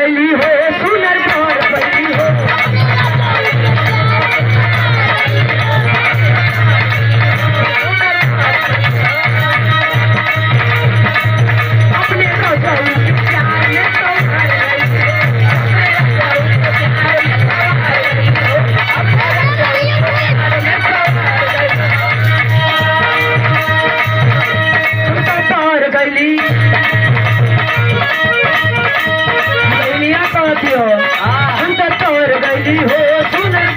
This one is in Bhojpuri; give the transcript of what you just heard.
गली हो सुनर तोर गली हो अपने रोजाई प्यार में तो भर गई तोर गली गलियां तो तोर गली हो सुनर